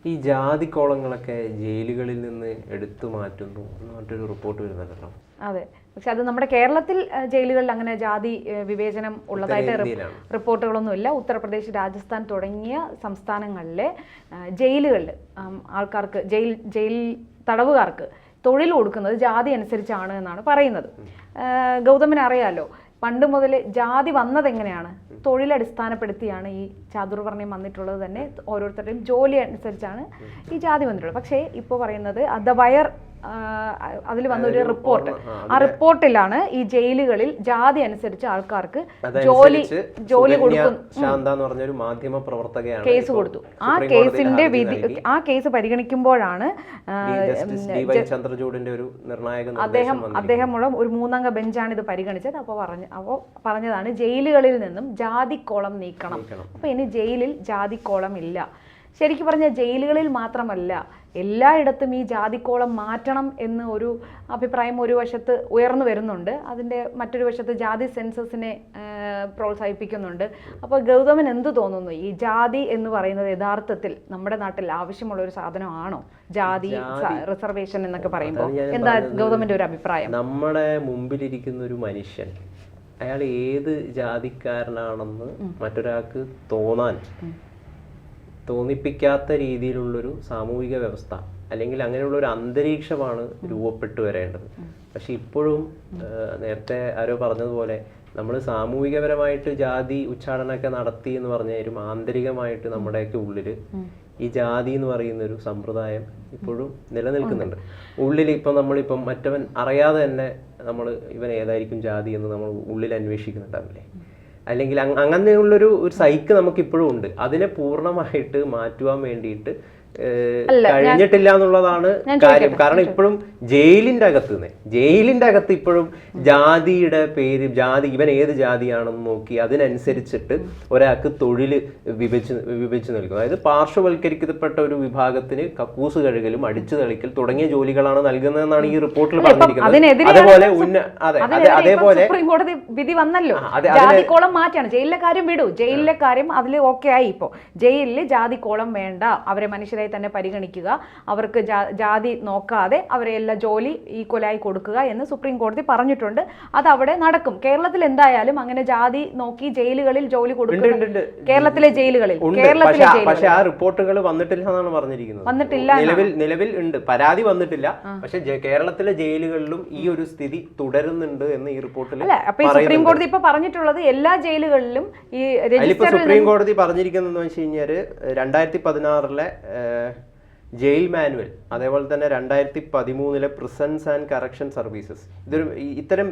ഈ ജാതിക്കോളങ്ങളൊക്കെ ജയിലുകളിൽ നിന്ന് എടുത്തു മാറ്റുന്നു എന്ന് പറഞ്ഞിട്ടൊരു റിപ്പോർട്ട് വരുന്നുണ്ടല്ലോ. അതെ, പക്ഷെ അത് നമ്മുടെ കേരളത്തിൽ ജയിലുകളിൽ അങ്ങനെ ജാതി വിവേചനം ഉള്ളതായിട്ട് റിപ്പോർട്ടുകളൊന്നുമില്ല. ഉത്തർപ്രദേശ്, രാജസ്ഥാൻ തുടങ്ങിയ സംസ്ഥാനങ്ങളിലെ ജയിലുകളിൽ ആൾക്കാർക്ക് ജയിൽ തടവുകാർക്ക് തൊഴിൽ കൊടുക്കുന്നത് ജാതി അനുസരിച്ചാണ് എന്നാണ് പറയുന്നത്. ഗൗതമിന് അറിയാലോ, പണ്ട് മുതൽ ജാതി വന്നത് എങ്ങനെയാണ്? തൊഴിലടിസ്ഥാനപ്പെടുത്തിയാണ് ഈ ചാതുർവർണ്ണ്യം വന്നിട്ടുള്ളത്. തന്നെ ഓരോരുത്തരുടെയും ജോലി അനുസരിച്ചാണ് ഈ ജാതി വന്നിട്ടുള്ളത്. പക്ഷേ ഇപ്പോൾ പറയുന്നത് ദ വയർ അതിൽ വന്നൊരു റിപ്പോർട്ട്, ആ റിപ്പോർട്ടിലാണ് ഈ ജയിലുകളിൽ ജാതി അനുസരിച്ച് ആൾക്കാർക്ക് ജോലി കൊടുക്കും മാധ്യമ പ്രവർത്തകയാണ് കേസ് കൊടുത്തു. ആ കേസ് പരിഗണിക്കുമ്പോഴാണ് അദ്ദേഹമുള്ള ഒരു 3-അംഗ ബെഞ്ചാണ് ഇത് പരിഗണിച്ചത്. അപ്പോൾ പറഞ്ഞതാണ് ജയിലുകളിൽ നിന്നും ജാതിക്കോളം നീക്കണം. അപ്പോൾ ഇനി ജയിലിൽ ജാതിക്കോളം ഇല്ല. ശരിക്കും പറഞ്ഞാൽ ജയിലുകളിൽ മാത്രമല്ല, എല്ലായിടത്തും ഈ ജാതിക്കോളം മാറ്റണം എന്ന് ഒരു അഭിപ്രായം ഒരു വശത്ത് ഉയർന്നു വരുന്നുണ്ട്. അതിൻ്റെ മറ്റൊരു വശത്ത് ജാതി സെൻസസിനെ പ്രോത്സാഹിപ്പിക്കുന്നുണ്ട്. അപ്പോൾ ഗൗതമൻ എന്ത് തോന്നുന്നു? ഈ ജാതി എന്ന് പറയുന്നത് യഥാർത്ഥത്തിൽ നമ്മുടെ നാട്ടിൽ ആവശ്യമുള്ള ഒരു സാധനമാണോ? ജാതി റിസർവേഷൻ എന്നൊക്കെ പറയുമ്പോൾ എന്താ ഗൗതമന്റെ ഒരു അഭിപ്രായം? നമ്മുടെ മുമ്പിലിരിക്കുന്ന ഒരു മനുഷ്യൻ, അയാൾ ഏത് ജാതിക്കാരനാണെന്ന് മറ്റൊരാൾക്ക് തോന്നിപ്പിക്കാത്ത രീതിയിലുള്ളൊരു സാമൂഹിക വ്യവസ്ഥ അല്ലെങ്കിൽ അങ്ങനെയുള്ള ഒരു അന്തരീക്ഷമാണ് രൂപപ്പെട്ടു വരേണ്ടത്. പക്ഷെ ഇപ്പോഴും നേരത്തെ ആരോ പറഞ്ഞതുപോലെ നമ്മൾ സാമൂഹികപരമായിട്ട് ജാതി ഉച്ചാടനമൊക്കെ നടത്തി എന്ന് പറഞ്ഞാലും ആന്തരികമായിട്ട് നമ്മുടെയൊക്കെ ഉള്ളിൽ ഈ ജാതി എന്ന് പറയുന്ന ഒരു സമ്പ്രദായം ഇപ്പോഴും നിലനിൽക്കുന്നുണ്ട്. ഉള്ളിൽ നമ്മളിപ്പം മറ്റവൻ അറിയാതെ തന്നെ നമ്മൾ ഇവൻ ഏതായിരിക്കും ജാതി എന്ന് നമ്മൾ ഉള്ളിൽ അന്വേഷിക്കുന്നുണ്ടാവില്ലേ? അല്ലെങ്കിൽ അങ്ങനെയുള്ളൊരു സൈക്ക് നമുക്കിപ്പോഴും ഉണ്ട്. അതിനെ പൂർണ്ണമായിട്ട് മാറ്റുവാൻ വേണ്ടിയിട്ട് കഴിഞ്ഞിട്ടില്ല എന്നുള്ളതാണ് കാര്യം. കാരണം ഇപ്പോഴും ജയിലിന്റെ അകത്ത് ഇപ്പോഴും ജാതിയുടെ പേര്, ഇവൻ ഏത് ജാതിയാണെന്ന് നോക്കി അതിനനുസരിച്ചിട്ട് ഒരാൾക്ക് തൊഴിൽ വിഭജിച്ച് നൽകും. അതായത് പാർശ്വവൽക്കരിക്കപ്പെട്ട ഒരു വിഭാഗത്തിന് കക്കൂസ് കഴുകലും അടിച്ചു തളിക്കൽ തുടങ്ങിയ ജോലികളാണ് നൽകുന്നതെന്നാണ് ഈ റിപ്പോർട്ടിൽ പറഞ്ഞിരിക്കുന്നത്. അതേപോലെ സുപ്രീം കോടതി വിധി വന്നല്ലോ, ജാതിക്കോളം മാറ്റാണ്. ജയിലിലെ കാര്യം വിടൂ, ജയിലിലെ കാര്യം അതിൽ ഓക്കെ ആയി. ഇപ്പോൾ ജയിലിൽ ജാതിക്കോളം വേണ്ട, അവരെ മനുഷ്യരായി തന്നെ പരിഗണിക്കുക, അവർക്ക് ജാതി നോക്കാതെ അവരെ എല്ലാ ജോലി ഈക്വലായി കൊടുക്കുക എന്ന് സുപ്രീം കോടതി പറഞ്ഞിട്ടുണ്ട്. അത് അവിടെ നടക്കും. കേരളത്തിൽ എന്തായാലും അങ്ങനെ ജാതി നോക്കി ജയിലുകളിൽ ജോലി കൊടുക്കുന്നുണ്ട്. കേരളത്തിലെ ജയിലുകളിൽ പക്ഷേ ആ റിപ്പോർട്ടുകൾ വന്നിട്ടില്ല എന്നാണ് പറഞ്ഞിരിക്കുന്നത്. വന്നിട്ടില്ല, നിലവിൽ ഉണ്ട്, പരാതി വന്നിട്ടില്ല. പക്ഷെ കേരളത്തിലെ ജയിലുകളിലും ഈ ഒരു സ്ഥിതി തുടരുന്നുണ്ട് എന്ന് ഈ റിപ്പോർട്ടിൽ സുപ്രീം കോടതി ഇപ്പൊ പറഞ്ഞിട്ടുള്ളത് എല്ലാ ജയിലുകളിലും ഈ സുപ്രീം കോടതി പറഞ്ഞിരിക്കുന്നതെന്ന് വെച്ച് കഴിഞ്ഞാൽ 2016 ജയിൽ മാനുവൽ, അതേപോലെ തന്നെ 2013 പ്രിസൺസ് ആൻഡ് കറക്ഷൻ സർവീസസ്, ഇത്തരം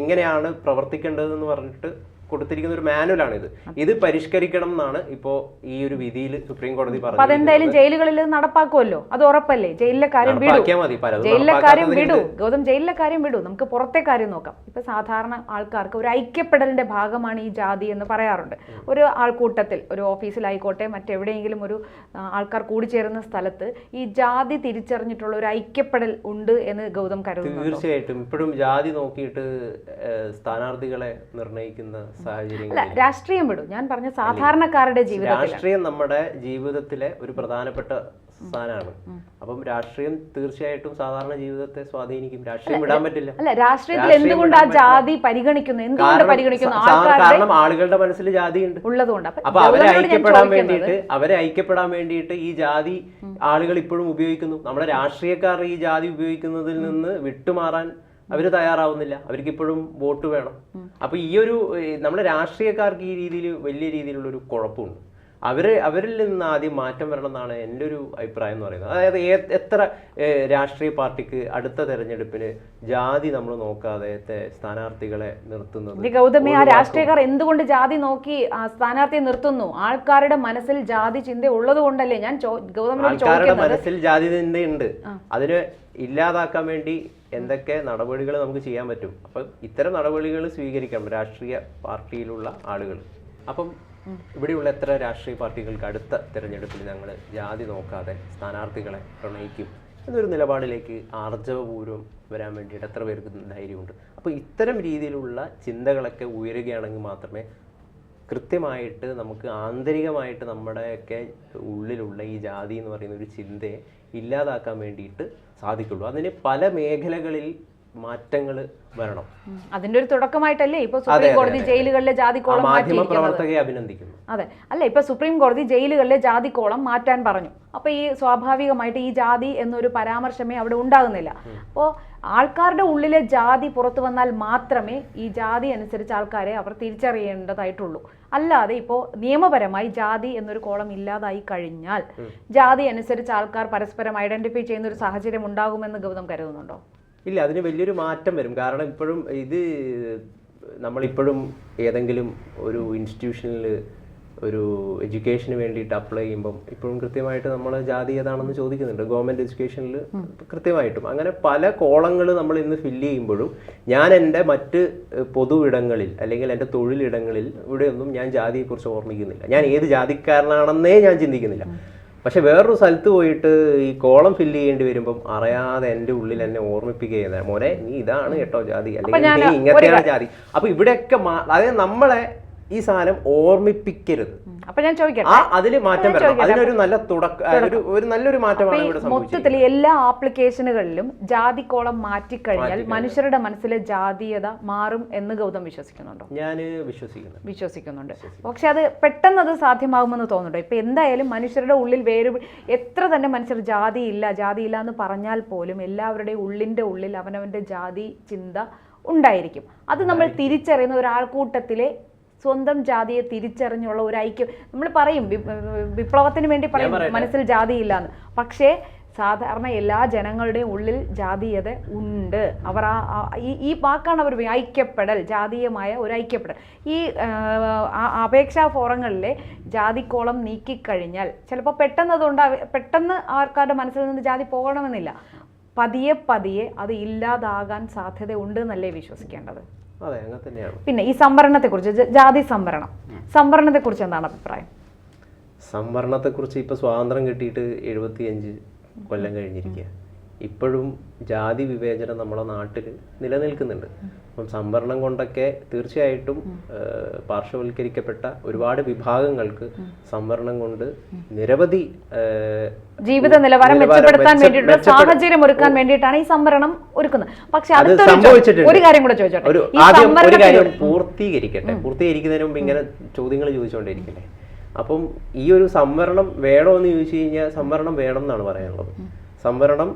എങ്ങനെയാണ് പ്രവർത്തിക്കേണ്ടതെന്ന് പറഞ്ഞിട്ട് കൊടുത്തിരിക്കുന്ന ഒരു മാനുവലാണ് ഇത് പരിഷ്കരിക്കണം എന്നാണ് ഇപ്പോ ഈ ഒരു വിധിയിൽ സുപ്രീം കോടതി പറഞ്ഞത്. അതെന്തായാലും ജയിലുകളിൽ നടപ്പാക്കുമല്ലോ, അത് ഉറപ്പല്ലേ? ജയിലിലെ കാര്യം വിടൂ ഗൗതം, ജയിലിലെ കാര്യം വിടൂ, നമുക്ക് പുറത്തെ കാര്യം നോക്കാം. ഇപ്പൊ സാധാരണ ആൾക്കാർക്ക് ഒരു ഐക്യപ്പെടലിന്റെ ഭാഗമാണ് ഈ ജാതി എന്ന് പറയാറുണ്ട്. ഒരു ആൾക്കൂട്ടത്തിൽ, ഒരു ഓഫീസിലായിക്കോട്ടെ മറ്റെവിടെയെങ്കിലും ഒരു ആൾക്കാർ കൂടിച്ചേരുന്ന സ്ഥലത്ത് ഈ ജാതി തിരിച്ചറിഞ്ഞിട്ടുള്ള ഒരു ഐക്യപ്പെടൽ ഉണ്ട് എന്ന് ഗൗതം കരുതുന്നു? തീർച്ചയായിട്ടും. ഇപ്പോഴും ജാതി നോക്കിയിട്ട് സ്ഥാനാർത്ഥികളെ നിർണ്ണയിക്കുന്ന രാഷ്ട്രീയം വിടും, ഞാൻ പറഞ്ഞ സാധാരണക്കാരുടെ ജീവിതം. രാഷ്ട്രീയം നമ്മുടെ ജീവിതത്തിലെ ഒരു പ്രധാനപ്പെട്ട സ്ഥാനമാണ്. അപ്പം രാഷ്ട്രീയം തീർച്ചയായിട്ടും സാധാരണ ജീവിതത്തെ സ്വാധീനിക്കും. രാഷ്ട്രീയം വിടാൻ പറ്റില്ല. അല്ല, രാഷ്ട്രീയത്തിൽ എന്തുകൊണ്ട് ആ ജാതി പരിഗണിക്കുന്നു? എന്തുകൊണ്ട് പരിഗണിക്കുന്നു? കാരണം ആളുകളുടെ മനസ്സിൽ ജാതി ഉണ്ട് ഉള്ളതുകൊണ്ട്. അപ്പൊ അവരെ ഐക്യപ്പെടാൻ വേണ്ടിയിട്ട് ഈ ജാതി ആളുകൾ ഇപ്പോഴും ഉപയോഗിക്കുന്നു. നമ്മുടെ രാഷ്ട്രീയക്കാർ ഈ ജാതി ഉപയോഗിക്കുന്നതിൽ നിന്ന് വിട്ടുമാറാൻ അവര് തയ്യാറാവുന്നില്ല. അവർക്കിപ്പോഴും വോട്ട് വേണം. അപ്പൊ നമ്മുടെ രാഷ്ട്രീയക്കാർക്ക് ഈ രീതിയിൽ വലിയ രീതിയിലുള്ള ഒരു കുഴപ്പമുണ്ട്. അവരിൽ നിന്ന് ആദ്യം മാറ്റം വരണം എന്നാണ് എൻ്റെ ഒരു അഭിപ്രായം എന്ന് പറയുന്നത്. അതായത് എത്ര രാഷ്ട്രീയ പാർട്ടിക്ക് അടുത്ത തെരഞ്ഞെടുപ്പിന് ജാതി നമ്മൾ നോക്കാതെ സ്ഥാനാർത്ഥികളെ നിർത്തുന്നത്? ഗൗതമി, ആ രാഷ്ട്രീയക്കാർ എന്തുകൊണ്ട് ജാതി നോക്കി സ്ഥാനാർത്ഥിയെ നിർത്തുന്നു? ആൾക്കാരുടെ മനസ്സിൽ ജാതി ചിന്ത ഉള്ളത് കൊണ്ടല്ലേ? ഞാൻ ആൾക്കാരുടെ മനസ്സിൽ ജാതി ചിന്തയുണ്ട്. അതിന് ഇല്ലാതാക്കാൻ വേണ്ടി എന്തൊക്കെ നടപടികൾ നമുക്ക് ചെയ്യാൻ പറ്റും? അപ്പം ഇത്തരം നടപടികൾ സ്വീകരിക്കണം രാഷ്ട്രീയ പാർട്ടിയിലുള്ള ആളുകൾ. അപ്പം ഇവിടെയുള്ള എത്ര രാഷ്ട്രീയ പാർട്ടികൾക്ക് അടുത്ത തെരഞ്ഞെടുപ്പിൽ ഞങ്ങൾ ജാതി നോക്കാതെ സ്ഥാനാർത്ഥികളെ പ്രണയിക്കും എന്നൊരു നിലപാടിലേക്ക് ആർജവപൂർവ്വം വരാൻ വേണ്ടിയിട്ട് എത്ര പേർക്ക് ധൈര്യമുണ്ട്? അപ്പോൾ ഇത്തരം രീതിയിലുള്ള ചിന്തകളൊക്കെ ഉയരുകയാണെങ്കിൽ മാത്രമേ കൃത്യമായിട്ട് നമുക്ക് ആന്തരികമായിട്ട് നമ്മുടെയൊക്കെ ഉള്ളിലുള്ള ഈ ജാതി എന്ന് പറയുന്ന ഒരു ചിന്തയെ ഇല്ലാതാക്കാൻ വേണ്ടിയിട്ട് സാധിക്കുള്ളൂ. അതിന് പല മേഖലകളിൽ മാറ്റങ്ങൾ വരണം. അതിന്റെ ഒരു തുടക്കമായിട്ടല്ലേ ഇപ്പൊ സുപ്രീം കോടതി ജയിലുകളിലെ ജാതിക്കോളം മാധ്യമപ്രവർത്തകരെ അഭിനന്ദിക്കുന്നു. അതെ, അല്ല ഇപ്പൊ സുപ്രീം കോടതി ജയിലുകളിലെ ജാതിക്കോളം മാറ്റാൻ പറഞ്ഞു. അപ്പൊ ഈ സ്വാഭാവികമായിട്ട് ഈ ജാതി എന്നൊരു പരാമർശമേ അവിടെ ഉണ്ടാകുന്നില്ല. അപ്പോൾ ആൾക്കാരുടെ ഉള്ളിലെ ജാതി പുറത്തു വന്നാൽ മാത്രമേ ഈ ജാതി അനുസരിച്ച് ആൾക്കാരെ അവർ തിരിച്ചറിയേണ്ടതായിട്ടുള്ളൂ. അല്ലാതെ ഇപ്പോൾ നിയമപരമായി ജാതി എന്നൊരു കോളം ഇല്ലാതായി കഴിഞ്ഞാൽ ജാതി അനുസരിച്ച് ആൾക്കാർ പരസ്പരം ഐഡന്റിഫൈ ചെയ്യുന്ന ഒരു സാഹചര്യം ഉണ്ടാകുമെന്ന് ഗൗതം കരുതുന്നുണ്ടോ? ഇല്ല, അതിന് വലിയൊരു മാറ്റം വരും. കാരണം ഇപ്പോഴും നമ്മളിപ്പോഴും ഏതെങ്കിലും ഒരു ഇൻസ്റ്റിറ്റ്യൂഷനിൽ ഒരു എഡ്യൂക്കേഷന് വേണ്ടിയിട്ട് അപ്ലൈ ചെയ്യുമ്പം ഇപ്പോഴും കൃത്യമായിട്ട് നമ്മൾ ജാതി ഏതാണെന്ന് ചോദിക്കുന്നുണ്ട്. ഗവൺമെൻറ് എഡ്യൂക്കേഷനിൽ കൃത്യമായിട്ടും അങ്ങനെ പല കോളങ്ങൾ നമ്മൾ ഇന്ന് ഫില്ല് ചെയ്യുമ്പോഴും ഞാൻ എൻ്റെ മറ്റ് പൊതു ഇടങ്ങളിൽ അല്ലെങ്കിൽ എൻ്റെ തൊഴിലിടങ്ങളിൽ ഇവിടെയൊന്നും ഞാൻ ജാതിയെക്കുറിച്ച് ഓർമ്മിക്കുന്നില്ല. ഞാൻ ഏത് ജാതിക്കാരനാണെന്നേ ഞാൻ ചിന്തിക്കുന്നില്ല. പക്ഷെ വേറൊരു സ്ഥലത്ത് പോയിട്ട് ഈ കോളം ഫില്ല് ചെയ്യേണ്ടി വരുമ്പം അറിയാതെ എൻ്റെ ഉള്ളിൽ എന്നെ ഓർമ്മിപ്പിക്കുക, മോനെ നീ ഇതാണ് കേട്ടോ ജാതി, അല്ലെങ്കിൽ നീ ഇങ്ങനത്തെയാണ് ജാതി. അപ്പൊ ഇവിടെയൊക്കെ അതായത് നമ്മളെ ഈ സാധനം ഓർമ്മിപ്പിക്കരുത്. അപ്പൊ ഞാൻ ചോദിക്കട്ടെ, അതില് മാറ്റം വരണം. അതിനൊരു നല്ല ഒരു നല്ലൊരു മാറ്റമാണ് ഇവിടെ സംഭവിച്ചത്. മൊത്തത്തിൽ എല്ലാ ആപ്ലിക്കേഷനുകളിലും ജാതിക്കോളം മാറ്റിക്കഴിഞ്ഞാൽ മനുഷ്യരുടെ മനസ്സിലെ ജാതീയത മാറും എന്ന് ഗൗതം വിശ്വസിക്കുന്നുണ്ടോ? ഞാൻ വിശ്വസിക്കുന്നുണ്ട്. പക്ഷെ അത് പെട്ടെന്ന് അത് സാധ്യമാകുമെന്ന് തോന്നുന്നുണ്ടോ? ഇപ്പൊ എന്തായാലും മനുഷ്യരുടെ ഉള്ളിൽ എത്ര തന്നെ മനുഷ്യർ ജാതിയില്ല എന്ന് പറഞ്ഞാൽ പോലും എല്ലാവരുടെയും ഉള്ളിൽ അവനവന്റെ ജാതി ചിന്ത ഉണ്ടായിരിക്കും. അത് നമ്മൾ തിരിച്ചറിയുന്ന ഒരാൾക്കൂട്ടത്തിലെ സ്വന്തം ജാതിയെ തിരിച്ചറിഞ്ഞുള്ള ഒരു ഐക്യം. നമ്മൾ പറയും വിപ്ലവത്തിന് വേണ്ടി പറയും മനസ്സിൽ ജാതിയില്ലാന്ന്. പക്ഷേ സാധാരണ എല്ലാ ജനങ്ങളുടെയും ഉള്ളിൽ ജാതീയത ഉണ്ട്. അവർ ഈ വാക്കാണ് അവർ ഐക്യപ്പെടൽ, ജാതീയമായ ഒരു ഐക്യപ്പെടൽ. ഈ അപേക്ഷാ ഫോറങ്ങളിലെ ജാതിക്കോളം നീക്കിക്കഴിഞ്ഞാൽ ചിലപ്പോൾ പെട്ടെന്ന് ആൾക്കാരുടെ മനസ്സിൽ നിന്ന് ജാതി പോകണമെന്നില്ല. പതിയെ അത് ഇല്ലാതാകാൻ സാധ്യത ഉണ്ട് എന്നല്ലേ വിശ്വസിക്കേണ്ടത്? അതെ, അങ്ങനെ തന്നെയാണ്. പിന്നെ ഈ സംവരണത്തെക്കുറിച്ച്, ജാതി സംവരണത്തെക്കുറിച്ച് എന്താണ് അഭിപ്രായം? സംവരണത്തെക്കുറിച്ച് ഇപ്പോൾ സ്വാതന്ത്ര്യം കിട്ടിയിട്ട് 75 കൊല്ലം കഴിഞ്ഞിരിക്കുക. ഇപ്പോഴും ജാതി വിവേചനം നമ്മുടെ നാട്ടിൽ നിലനിൽക്കുന്നുണ്ട്. അപ്പം സംവരണം കൊണ്ടൊക്കെ തീർച്ചയായിട്ടും പാർശ്വവൽക്കരിക്കപ്പെട്ട ഒരുപാട് വിഭാഗങ്ങൾക്ക് സംവരണം കൊണ്ട് നിരവധി ജീവിത നിലവാരം മെച്ചപ്പെടുത്താൻ വേണ്ടിയിട്ടുള്ള സാഹചര്യം ഒരുക്കാൻ വേണ്ടിയിട്ടാണ് ഈ സംവരണം ഒരുക്കുന്നത്. പക്ഷെ ഒരു കാര്യം കൂടെ ചോദിച്ചോട്ടെ, ഒരു കാര്യം പൂർത്തീകരിക്കുന്നതിന് മുമ്പ് ഇങ്ങനെ ചോദ്യങ്ങൾ ചോദിച്ചുകൊണ്ടിരിക്കല്ലേ. അപ്പം ഈ ഒരു സംവരണം വേണോ എന്ന് ചോദിച്ചു കഴിഞ്ഞാൽ സംവരണം വേണം എന്നാണ് പറയാനുള്ളത്. സംവരണം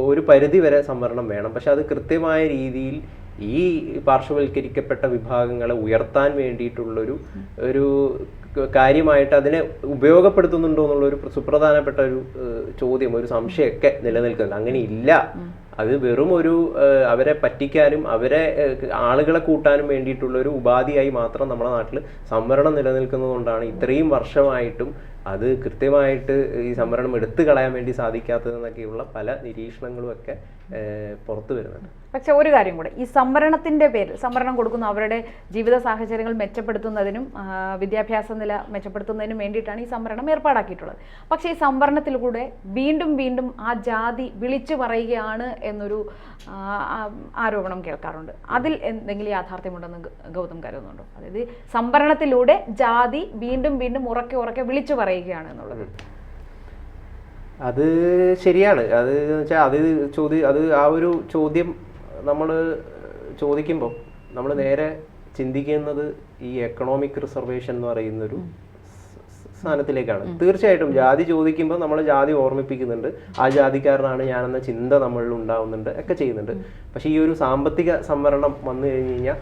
ഒരു പരിധി വരെ സംവരണം വേണം. പക്ഷെ അത് കൃത്യമായ രീതിയിൽ ഈ പാർശ്വവൽക്കരിക്കപ്പെട്ട വിഭാഗങ്ങളെ ഉയർത്താൻ വേണ്ടിയിട്ടുള്ളൊരു കാര്യമായിട്ട് അതിനെ ഉപയോഗപ്പെടുത്തുന്നുണ്ടോ എന്നുള്ളൊരു സുപ്രധാനപ്പെട്ട ഒരു ചോദ്യം, ഒരു സംശയമൊക്കെ നിലനിൽക്കുന്നുണ്ട്. അങ്ങനെ ഇല്ല. അത് വെറും അവരെ പറ്റിക്കാനും ആളുകളെ കൂട്ടാനും വേണ്ടിയിട്ടുള്ള ഒരു ഉപാധിയായി മാത്രം നമ്മുടെ നാട്ടിൽ സംവരണം നിലനിൽക്കുന്നതുകൊണ്ടാണ് ഇത്രയും വർഷമായിട്ടും അത് കൃത്യമായിട്ട് ഈ സംവരണം എടുത്തു കളയാൻ വേണ്ടി സാധിക്കാത്തതെന്നൊക്കെയുള്ള പല നിരീക്ഷണങ്ങളും ഒക്കെ പുറത്തു വരുന്നുണ്ട്. പക്ഷെ ഒരു കാര്യം കൂടെ, ഈ സംവരണത്തിന്റെ പേരിൽ സംവരണം കൊടുക്കുന്ന അവരുടെ ജീവിത സാഹചര്യങ്ങൾ മെച്ചപ്പെടുത്തുന്നതിനും വിദ്യാഭ്യാസ നില മെച്ചപ്പെടുത്തുന്നതിനും വേണ്ടിയിട്ടാണ് ഈ സംവരണം ഏർപ്പാടാക്കിയിട്ടുള്ളത്. പക്ഷേ ഈ സംവരണത്തിലൂടെ വീണ്ടും ആ ജാതി വിളിച്ചു പറയുകയാണ് എന്നൊരു ആരോപണം കേൾക്കാറുണ്ട്. അതിൽ എന്തെങ്കിലും യാഥാർത്ഥ്യമുണ്ടെന്ന് ഗൗതം കരുതുന്നുണ്ടോ? അതായത് സംവരണത്തിലൂടെ ജാതി വീണ്ടും ഉറക്കെ വിളിച്ചു പറയുകയാണ് എന്നുള്ളത്. അത് ശരിയാണ്. അത് വെച്ചാൽ അത് ആ ഒരു ചോദ്യം നമ്മൾ ചോദിക്കുമ്പോൾ നമ്മൾ നേരെ ചിന്തിക്കുന്നത് ഈ എക്കണോമിക് റിസർവേഷൻ എന്ന് പറയുന്നൊരു സ്ഥാനത്തിലേക്കാണ്. തീർച്ചയായിട്ടും ജാതി ചോദിക്കുമ്പോൾ നമ്മൾ ജാതി ഓർമ്മിപ്പിക്കുന്നുണ്ട്, ആ ജാതിക്കാരനാണ് ഞാനെന്ന ചിന്ത നമ്മളിൽ ഉണ്ടാവുന്നുണ്ട്, ഒക്കെ ചെയ്യുന്നുണ്ട്. പക്ഷേ ഈ ഒരു സാമ്പത്തിക സംവരണം വന്നു കഴിഞ്ഞ് കഴിഞ്ഞാൽ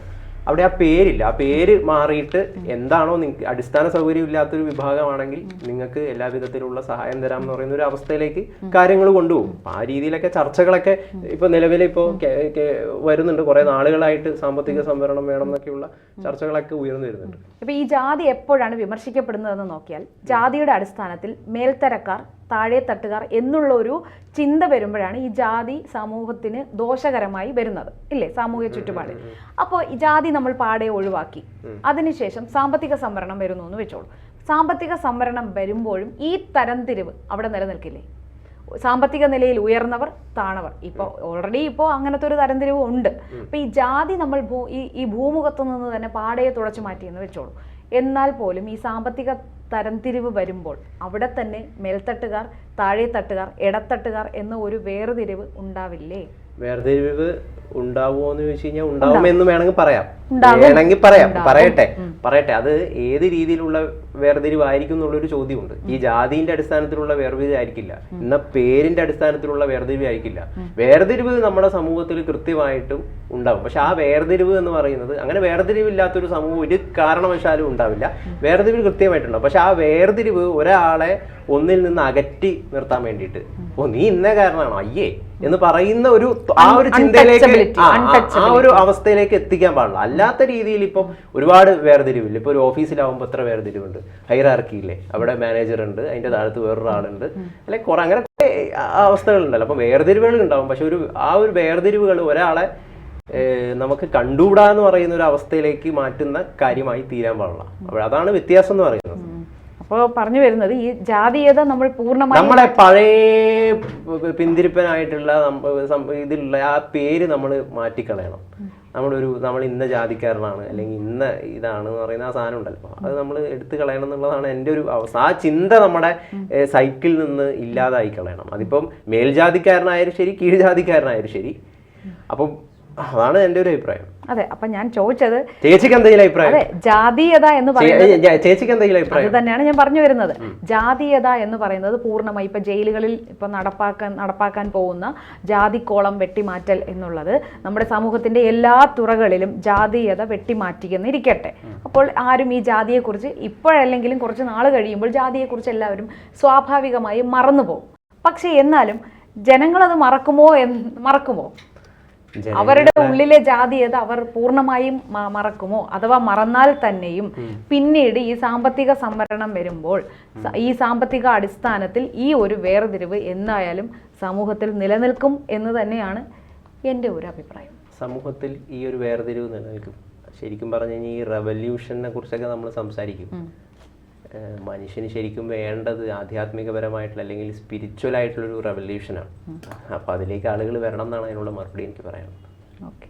അവിടെ ആ പേരില്ല. ആ പേര് മാറിയിട്ട് എന്താണോ നിങ്ങൾക്ക് അടിസ്ഥാന സൗകര്യം ഇല്ലാത്തൊരു വിഭാഗമാണെങ്കിൽ നിങ്ങൾക്ക് എല്ലാ വിധത്തിലുള്ള സഹായം തരാം എന്ന് പറയുന്ന ഒരു അവസ്ഥയിലേക്ക് കാര്യങ്ങൾ കൊണ്ടുപോകും. ആ രീതിയിലൊക്കെ ചർച്ചകളൊക്കെ ഇപ്പൊ നിലവിലിപ്പോ വരുന്നുണ്ട്. കുറെ നാളുകളായിട്ട് സാമ്പത്തിക സംവരണം വേണം എന്നൊക്കെയുള്ള ചർച്ചകളൊക്കെ ഉയർന്നു വരുന്നുണ്ട്. ഇപ്പൊ ഈ ജാതി എപ്പോഴാണ് വിമർശിക്കപ്പെടുന്നതെന്ന് നോക്കിയാൽ ജാതിയുടെ അടിസ്ഥാനത്തിൽ മേൽത്തരക്കാർ താഴെ തട്ടുകാർ എന്നുള്ള ഒരു ചിന്ത വരുമ്പോഴാണ് ഈ ജാതി സമൂഹത്തിന് ദോഷകരമായി വരുന്നത്, ഇല്ലേ? സാമൂഹിക ചുറ്റുപാട്. അപ്പോൾ ഈ ജാതി നമ്മൾ പാടെ ഒഴിവാക്കി അതിനുശേഷം സാമ്പത്തിക സംവരണം വരുന്നു എന്ന് വെച്ചോളൂ. സാമ്പത്തിക സംവരണം വരുമ്പോഴും ഈ തരംതിരിവ് അവിടെ നിലനിൽക്കില്ലേ? സാമ്പത്തിക നിലയിൽ ഉയർന്നവർ താണവർ. ഇപ്പോൾ ഓൾറെഡി ഇപ്പോൾ അങ്ങനത്തെ ഒരു തരംതിരിവ് ഉണ്ട്. അപ്പോൾ ഈ ജാതി നമ്മൾ ഈ ഭൂമുഖത്തു നിന്ന് തന്നെ പാടയെ തുടച്ചു മാറ്റിയെന്ന് വെച്ചോളൂ. എന്നാൽ പോലും ഈ സാമ്പത്തിക തരംതിരിവ് വരുമ്പോൾ അവിടെ തന്നെ മേൽത്തട്ടുകാർ, താഴെ തട്ടുകാർ, ഇടത്തട്ടുകാർ എന്ന ഒരു വേർതിരിവ് ഉണ്ടാവില്ലേ? വേർതിരിവ് ഉണ്ടാവുമോ എന്ന് ചോദിച്ചു കഴിഞ്ഞാൽ ഉണ്ടാവുമെന്ന് വേണമെങ്കിൽ പറയാം. വേണമെങ്കിൽ പറയട്ടെ. അത് ഏത് രീതിയിലുള്ള വേർതിരിവായിരിക്കും എന്നുള്ളൊരു ചോദ്യമുണ്ട്. ഈ ജാതിന്റെ അടിസ്ഥാനത്തിലുള്ള വേർതിരിവ് ആയിരിക്കില്ല, ഇന്ന പേരിന്റെ അടിസ്ഥാനത്തിലുള്ള വേർതിരിവ് ആയിരിക്കില്ല. വേർതിരിവ് നമ്മുടെ സമൂഹത്തിൽ കൃത്യമായിട്ടും ഉണ്ടാവും. പക്ഷെ ആ വേർതിരിവ് എന്ന് പറയുന്നത്, അങ്ങനെ വേർതിരിവില്ലാത്തൊരു സമൂഹം ഒരു കാരണവശാലും ഉണ്ടാവില്ല. വേർതിരിവ് കൃത്യമായിട്ടുണ്ടാവും. പക്ഷെ ആ വേർതിരിവ് ഒരാളെ ഒന്നിൽ നിന്ന് അകറ്റി നിർത്താൻ വേണ്ടിയിട്ട്, നീ ഇന്ന കാരണമാണോ അയ്യേ എന്ന് പറയുന്ന ആ ഒരു ചിന്തയിലേക്ക്, ആ ഒരു അവസ്ഥയിലേക്ക് എത്തിക്കാൻ പാടില്ല. അല്ലാത്ത രീതിയിൽ ഇപ്പം ഒരുപാട് വേർതിരിവില്ല. ഇപ്പൊ ഒരു ഓഫീസിലാവുമ്പോൾ എത്ര വേർതിരിവുണ്ട്, ഹൈറാർക്കി ഇല്ലേ, അവിടെ മാനേജർ ഉണ്ട്, അതിന്റെ താഴത്ത് വേറൊരാളുണ്ട്, അല്ലെ കുറെ അങ്ങനെ കുറെ അവസ്ഥകളുണ്ടല്ലോ. അപ്പം വേർതിരിവുകൾ ഉണ്ടാവും. പക്ഷെ ആ ഒരു വേർതിരിവുകൾ ഒരാളെ നമുക്ക് കണ്ടുകൂടാ എന്ന് പറയുന്ന ഒരു അവസ്ഥയിലേക്ക് മാറ്റുന്ന കാര്യമായി തീരാൻ പാടില്ല. അപ്പോൾ അതാണ് വ്യത്യാസം എന്ന് പറയുന്നത്. അപ്പോൾ പറഞ്ഞു വരുന്നത് ഈ ജാതീയത നമ്മൾ പൂർണ്ണമായി നമ്മളെ പഴയ പിന്തിരിപ്പനായിട്ടുള്ള ഇതിലുള്ള ആ പേര് നമ്മൾ മാറ്റിക്കളയണം. നമ്മൾ ഇന്ന ജാതിക്കാരനാണ് അല്ലെങ്കിൽ ഇന്ന ഇതാണ് എന്ന് പറയുന്ന ആ സാധനം ഉണ്ടല്ലോ, അത് നമ്മൾ എടുത്തു കളയണം എന്നുള്ളതാണ് എൻ്റെ ഒരു അവസ്ഥ. ആ ചിന്ത നമ്മുടെ സൈക്കിളിൽ നിന്ന് ഇല്ലാതായി കളയണം. അതിപ്പം മേൽജാതിക്കാരനായാലും ശരി, കീഴ്ജാതിക്കാരനായാലും ശരി. അപ്പം അതാണ് എൻ്റെ ഒരു അഭിപ്രായം. അതെ, അപ്പൊ ഞാൻ ചോദിച്ചത് ചേച്ചിക്ക് എന്തെങ്കിലും അഭിപ്രായം? അതെ, ജാതീയത എന്ന് പറയുന്നത് ചേച്ചിക്ക് എന്തെങ്കിലും അഭിപ്രായം? അത് തന്നെയാണ് ഞാൻ പറഞ്ഞു വരുന്നത്. ജാതീയത എന്ന് പറയുന്നത് പൂർണ്ണമായി ഇപ്പൊ ജയിലുകളിൽ ഇപ്പൊ നടപ്പാക്കാൻ പോകുന്ന ജാതിക്കോളം വെട്ടിമാറ്റൽ എന്നുള്ളത് നമ്മുടെ സമൂഹത്തിന്റെ എല്ലാ തുറകളിലും ജാതീയത വെട്ടിമാറ്റിയെന്നിരിക്കട്ടെ. അപ്പോൾ ആരും ഈ ജാതിയെക്കുറിച്ച് ഇപ്പോഴല്ലെങ്കിലും കുറച്ച് നാൾ കഴിയുമ്പോൾ ജാതിയെക്കുറിച്ച് എല്ലാവരും സ്വാഭാവികമായി മറന്നുപോകും. പക്ഷെ എന്നാലും ജനങ്ങളത് മറക്കുമോ? അവരുടെ ഉള്ളിലെ ജാതീയത അവർ പൂർണ്ണമായും മറക്കുമോ? അഥവാ മറന്നാൽ തന്നെയും പിന്നീട് ഈ സാമ്പത്തിക സംവരണം വരുമ്പോൾ ഈ സാമ്പത്തിക അടിസ്ഥാനത്തിൽ ഈ ഒരു വേർതിരിവ് എന്തായാലും സമൂഹത്തിൽ നിലനിൽക്കും എന്ന് തന്നെയാണ് എൻ്റെ ഒരു അഭിപ്രായം. സമൂഹത്തിൽ ഈ ഒരു വേർതിരിവ് നിലനിൽക്കും. ശരിക്കും പറഞ്ഞു കഴിഞ്ഞാൽ ഈ റെവല്യൂഷനെ കുറിച്ചൊക്കെ നമ്മൾ സംസാരിക്കും. മനുഷ്യന് ശരിക്കും വേണ്ടത് ആധ്യാത്മികപരമായിട്ടുള്ള അല്ലെങ്കിൽ സ്പിരിച്വൽ ആയിട്ടുള്ളൊരു റെവല്യൂഷനാണ്. അപ്പോൾ അതിലേക്ക് ആളുകൾ വരണം എന്നാണ് അതിനുള്ള മറുപടി എനിക്ക് പറയാനുള്ളത്. ഓക്കെ.